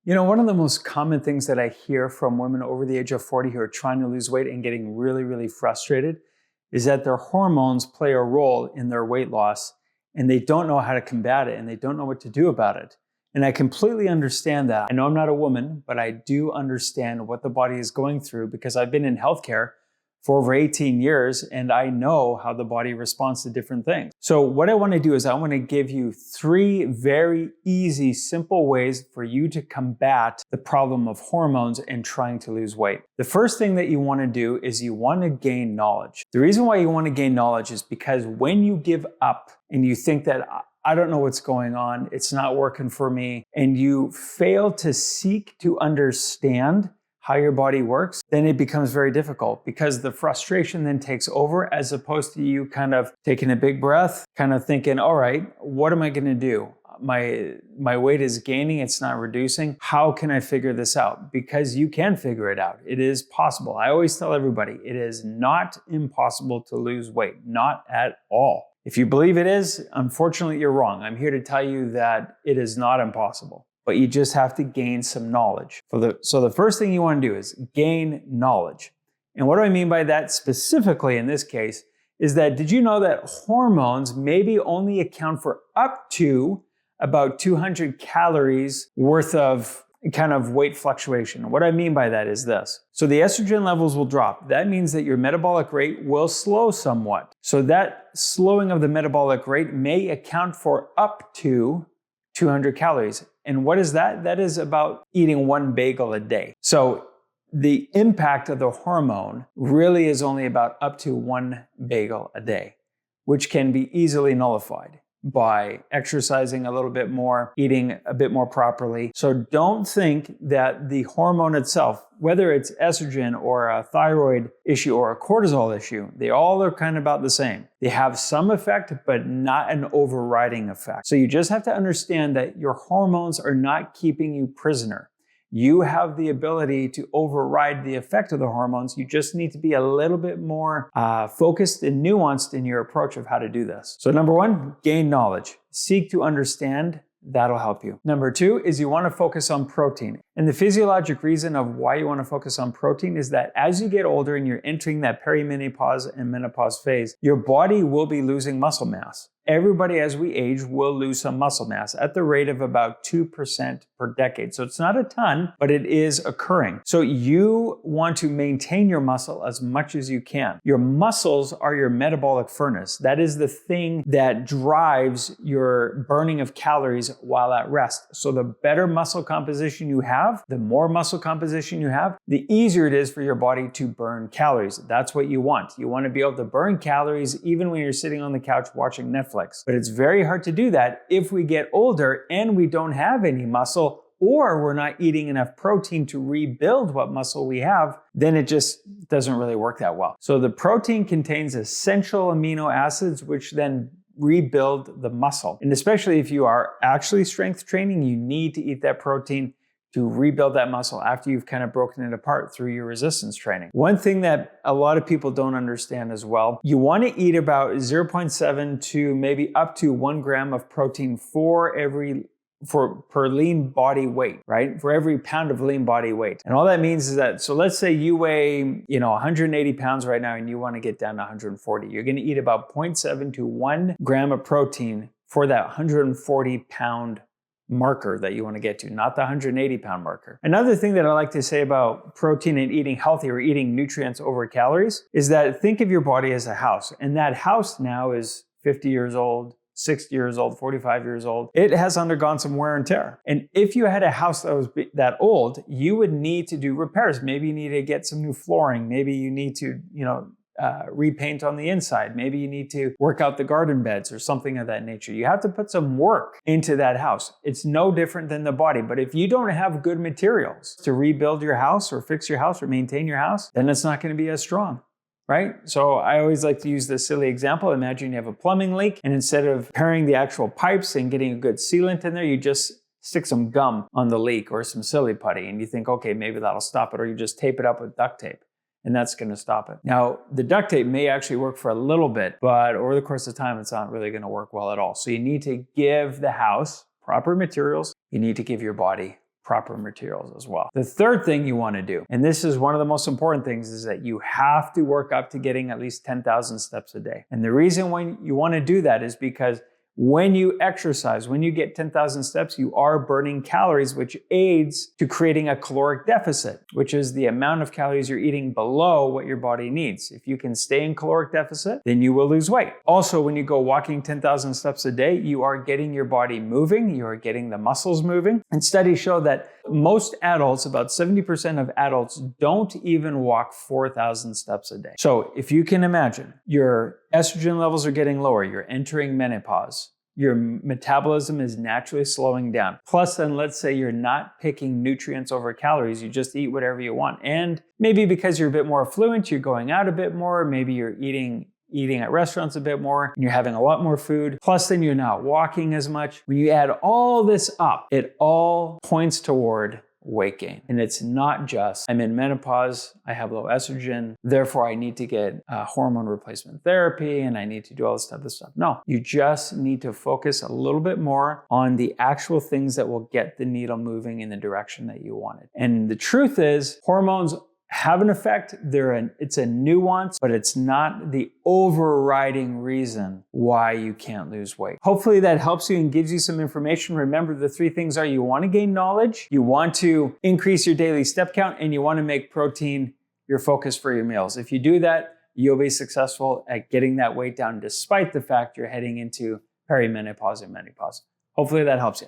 You know, one of the most common things that I hear from women over the age of 40 who are trying to lose weight and getting really, really frustrated is that their hormones play a role in their weight loss and they don't know how to combat it and they don't know what to do about it. And I completely understand that. I know I'm not a woman, but I do understand what the body is going through because I've been in healthcare for over 18 years, and I know how the body responds to different things. So what I want to do is I want to give you 3 very easy, simple ways for you to combat the problem of hormones and trying to lose weight. The first thing that you want to do is you want to gain knowledge. The reason why you want to gain knowledge is because when you give up and you think that I don't know what's going on, it's not working for me, and you fail to seek to understand how your body works, then it becomes very difficult because the frustration then takes over as opposed to you kind of taking a big breath, kind of thinking, all right, what am I going to do? My weight is gaining, it's not reducing. How can I figure this out? Because you can figure it out. It is possible. I always tell everybody, it is not impossible to lose weight, not at all. If you believe it is, unfortunately, you're wrong. I'm here to tell you that it is not impossible, but you just have to gain some knowledge. So the first thing you want to do is gain knowledge. And what do I mean by that specifically in this case is that did you know that hormones maybe only account for up to about 200 calories worth of kind of weight fluctuation? What I mean by that is this. So the estrogen levels will drop. That means that your metabolic rate will slow somewhat. So that slowing of the metabolic rate may account for up to 200 calories. And what is that? That is about eating 1 bagel a day. So the impact of the hormone really is only about up to 1 bagel a day, which can be easily nullified by exercising a little bit more, eating a bit more properly. So don't think that the hormone itself, whether it's estrogen or a thyroid issue or a cortisol issue, they all are kind of about the same. They have some effect, but not an overriding effect. So you just have to understand that your hormones are not keeping you prisoner. You have the ability to override the effect of the hormones. You just need to be a little bit more focused and nuanced in your approach of how to do this. So number 1, gain knowledge. Seek to understand. That'll help you. Number 2 is you want to focus on protein. And the physiologic reason of why you want to focus on protein is that as you get older and you're entering that perimenopause and menopause phase, your body will be losing muscle mass. Everybody as we age will lose some muscle mass at the rate of about 2% per decade. So it's not a ton, but it is occurring. So you want to maintain your muscle as much as you can. Your muscles are your metabolic furnace. That is the thing that drives your burning of calories while at rest. So the better muscle composition you have, the more muscle composition you have, the easier it is for your body to burn calories. That's what you want. You want to be able to burn calories even when you're sitting on the couch watching Netflix. But it's very hard to do that if we get older and we don't have any muscle or we're not eating enough protein to rebuild what muscle we have, then it just doesn't really work that well. So the protein contains essential amino acids, which then rebuild the muscle. And especially if you are actually strength training, you need to eat that protein to rebuild that muscle after you've kind of broken it apart through your resistance training. One thing that a lot of people don't understand as well, you want to eat about 0.7 to maybe up to 1 gram of protein per lean body weight, right? For every pound of lean body weight. And all that means is that, so let's say you weigh, 180 pounds right now and you want to get down to 140. You're going to eat about 0.7 to 1 gram of protein for that 140 pound marker that you want to get to, not the 180 pound marker. Another thing that I like to say about protein and eating healthy or eating nutrients over calories is that think of your body as a house. And that house now is 50 years old, 60 years old, 45 years old. It has undergone some wear and tear. And if you had a house that was that old, you would need to do repairs. Maybe you need to get some new flooring. Maybe you need to, repaint on the inside. Maybe you need to work out the garden beds or something of that nature. You have to put some work into that house. It's no different than the body. But if you don't have good materials to rebuild your house or fix your house or maintain your house, then it's not going to be as strong. Right? So I always like to use this silly example. Imagine you have a plumbing leak, and instead of repairing the actual pipes and getting a good sealant in there, you just stick some gum on the leak or some silly putty, and you think, okay, maybe that'll stop it, or you just tape it up with duct tape. And that's going to stop it. Now, the duct tape may actually work for a little bit, but over the course of time, it's not really going to work well at all. So you need to give the house proper materials. You need to give your body proper materials as well. The third thing you want to do, and this is one of the most important things, is that you have to work up to getting at least 10,000 steps a day. And the reason why you want to do that is because when you exercise, when you get 10,000 steps, you are burning calories, which aids to creating a caloric deficit, which is the amount of calories you're eating below what your body needs. If you can stay in caloric deficit, then you will lose weight. Also, when you go walking 10,000 steps a day, you are getting your body moving, you are getting the muscles moving. And studies show that most adults, about 70% of adults, don't even walk 4,000 steps a day. So if you can imagine, your estrogen levels are getting lower, you're entering menopause, your metabolism is naturally slowing down. Plus, then let's say you're not picking nutrients over calories, you just eat whatever you want. And maybe because you're a bit more affluent, you're going out a bit more, maybe you're eating at restaurants a bit more, and you're having a lot more food. Plus, then you're not walking as much. When you add all this up, it all points toward weight gain. And it's not just, I'm in menopause, I have low estrogen, therefore I need to get hormone replacement therapy and I need to do all this stuff. No, you just need to focus a little bit more on the actual things that will get the needle moving in the direction that you want it. And the truth is, hormones have an effect. It's a nuance, but it's not the overriding reason why you can't lose weight. Hopefully that helps you and gives you some information. Remember, the three things are: you want to gain knowledge, you want to increase your daily step count, and you want to make protein your focus for your meals. If you do that, you'll be successful at getting that weight down despite the fact you're heading into perimenopause and menopause. Hopefully that helps you.